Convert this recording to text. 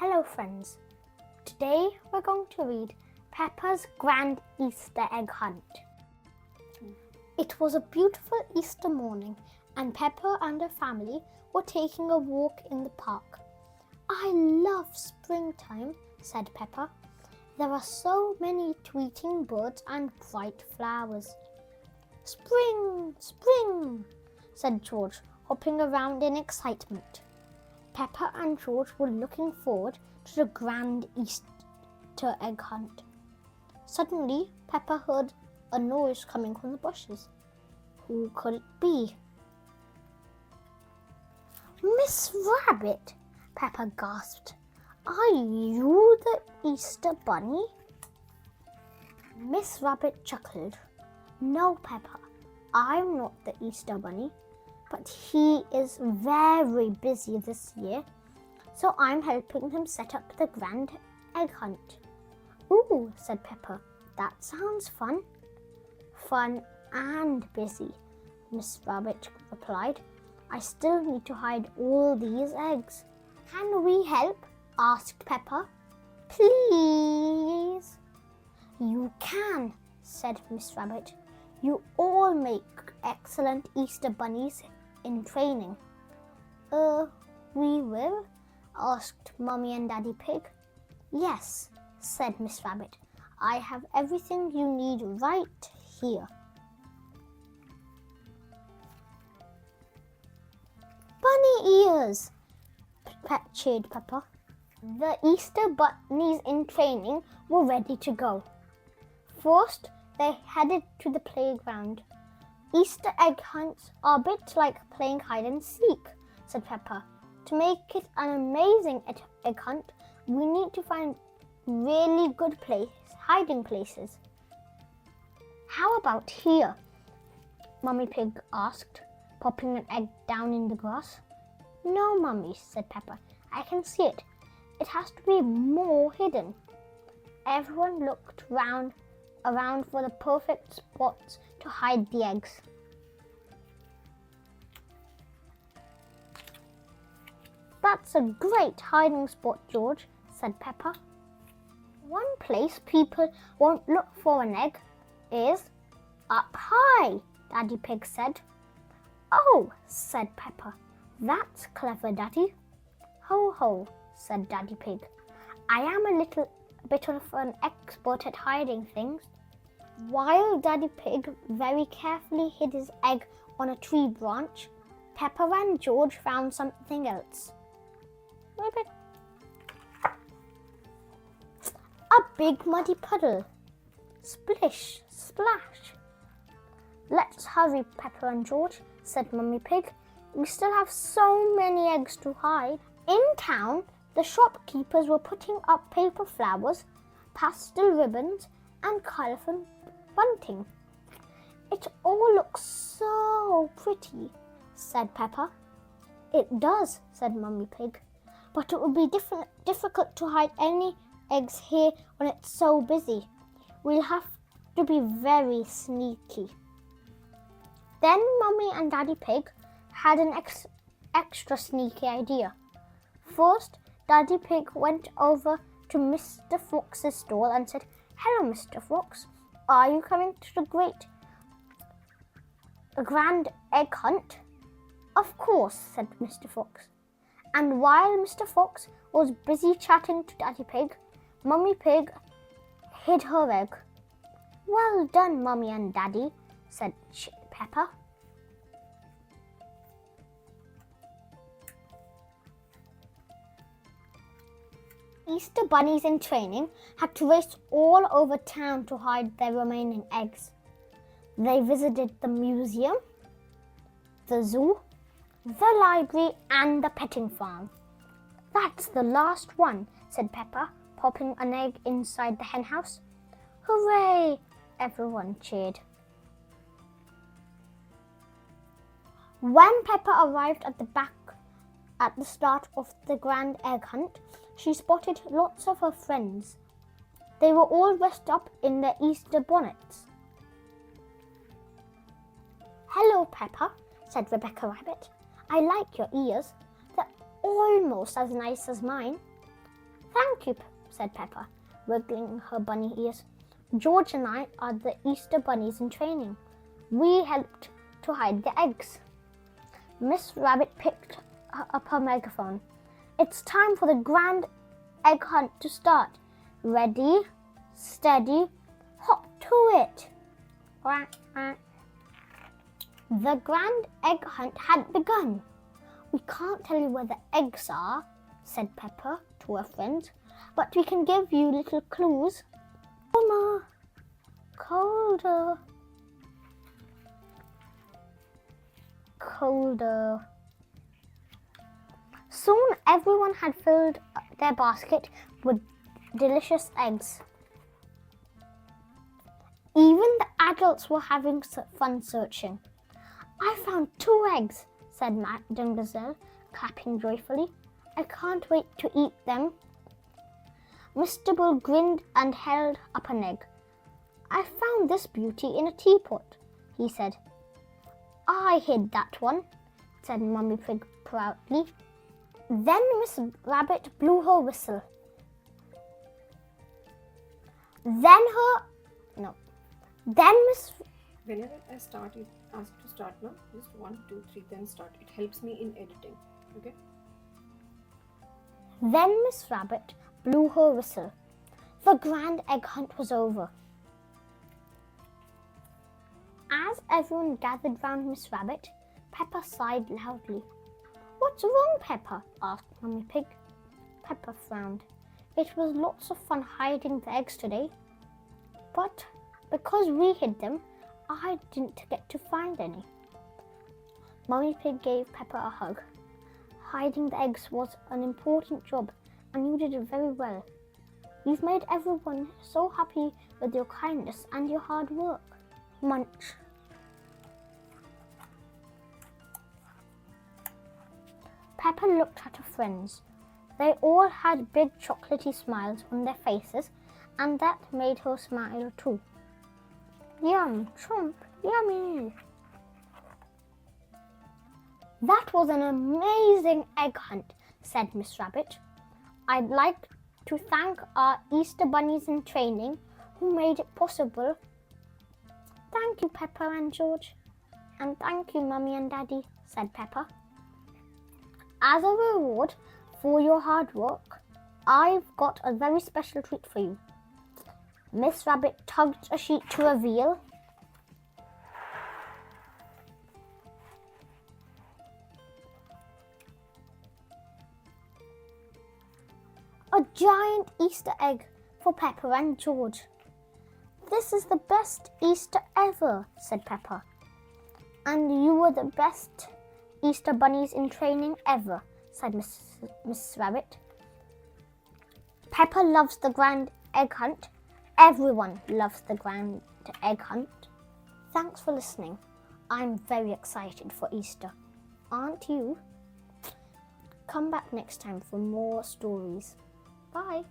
Hello friends, today we're going to read Peppa's Grand Easter Egg Hunt. It was a beautiful Easter morning and Peppa and her family were taking a walk in the park. I love springtime, said Peppa. There are so many tweeting birds and bright flowers. Spring, spring, said George, hopping around in excitement. Peppa and George were looking forward to the grand Easter egg hunt. Suddenly, Peppa heard a noise coming from the bushes. Who could it be? Miss Rabbit, Peppa gasped. Are you the Easter bunny? Miss Rabbit chuckled. No, Peppa, I'm not the Easter bunny. But he is very busy this year, so I'm helping him set up the grand egg hunt. Ooh, said Peppa, that sounds fun. Fun and busy, Miss Rabbit replied. I still need to hide all these eggs. Can we help? Asked Peppa. Please. You can, said Miss Rabbit. You all make excellent Easter bunnies in training. We will? Asked Mummy and Daddy Pig. Yes, said Miss Rabbit. I have everything you need right here. Bunny ears, cheered Peppa. The Easter bunnies in training were ready to go. First, they headed to the playground. Easter egg hunts are a bit like playing hide and seek, said Peppa. To make it an amazing egg hunt, we need to find really good hiding places. How about here? Mummy Pig asked, popping an egg down in the grass. No, Mummy, said Peppa. I can see it. It has to be more hidden. Everyone looked around for the perfect spots to hide the eggs. That's a great hiding spot, George, said Peppa. One place people won't look for an egg is up high, Daddy Pig said. Oh, said Peppa. That's clever, Daddy. Ho, ho, said Daddy Pig. I am a little bit of an expert at hiding things. While Daddy Pig very carefully hid his egg on a tree branch, Peppa and George found something else. A big muddy puddle. Splish, splash. Let's hurry, Peppa and George, said Mummy Pig. We still have so many eggs to hide. In town, the shopkeepers were putting up paper flowers, pastel ribbons, and colourful bunting. It all looks so pretty, said Peppa. It does, said Mummy Pig. But it would be difficult to hide any eggs here when it's so busy. We'll have to be very sneaky. Then Mummy and Daddy Pig had an extra sneaky idea. First, Daddy Pig went over to Mr. Fox's stall and said, Hello, Mr. Fox. Are you coming to the grand egg hunt? Of course, said Mr. Fox. And while Mr. Fox was busy chatting to Daddy Pig, Mummy Pig hid her egg. Well done, Mummy and Daddy, said Peppa. Easter bunnies in training had to race all over town to hide their remaining eggs. They visited the museum, the zoo, the library, and the petting farm. That's the last one, said Peppa, popping an egg inside the henhouse. Hooray! Everyone cheered. When Peppa arrived at the start of the grand egg hunt, she spotted lots of her friends. They were all dressed up in their Easter bonnets. Hello, Peppa, said Rebecca Rabbit. I like your ears. They're almost as nice as mine. Thank you, said Peppa, wiggling her bunny ears. George and I are the Easter bunnies in training. We helped to hide the eggs. Miss Rabbit picked up her megaphone. It's time for the grand egg hunt to start. Ready, steady, hop to it. The grand egg hunt had begun. We can't tell you where the eggs are, said Peppa to her friends, but we can give you little clues. Warmer, colder, colder. Soon everyone had filled their basket with delicious eggs. Even the adults were having fun searching. I found 2 eggs, said Madame Gazelle, clapping joyfully. I can't wait to eat them. Mr. Bull grinned and held up an egg. I found this beauty in a teapot, he said. I hid that one, said Mummy Pig proudly. Then Miss Rabbit blew her whistle. Then Miss... Whenever I ask to start now, just 1, 2, 3, then start. It helps me in editing. Okay? Then Miss Rabbit blew her whistle. The grand egg hunt was over. As everyone gathered round Miss Rabbit, Peppa sighed loudly. What's wrong, Peppa? Asked Mummy Pig. Peppa frowned. It was lots of fun hiding the eggs today, but because we hid them, I didn't get to find any. Mummy Pig gave Peppa a hug. Hiding the eggs was an important job, and you did it very well. You've made everyone so happy with your kindness and your hard work. Munch. Peppa looked at her friends. They all had big chocolatey smiles on their faces, and that made her smile too. Yum, chomp, yummy. That was an amazing egg hunt, said Miss Rabbit. I'd like to thank our Easter bunnies in training who made it possible. Thank you, Peppa and George. And thank you, Mummy and Daddy, said Peppa. As a reward for your hard work, I've got a very special treat for you. Miss Rabbit tugged a sheet to reveal a giant Easter egg for Peppa and George. This is the best Easter ever, said Peppa. And you were the best Easter bunnies in training ever, said Miss Rabbit. Peppa loves the grand egg hunt. Everyone loves the grand egg hunt. Thanks for listening. I'm very excited for Easter. Aren't you? Come back next time for more stories. Bye.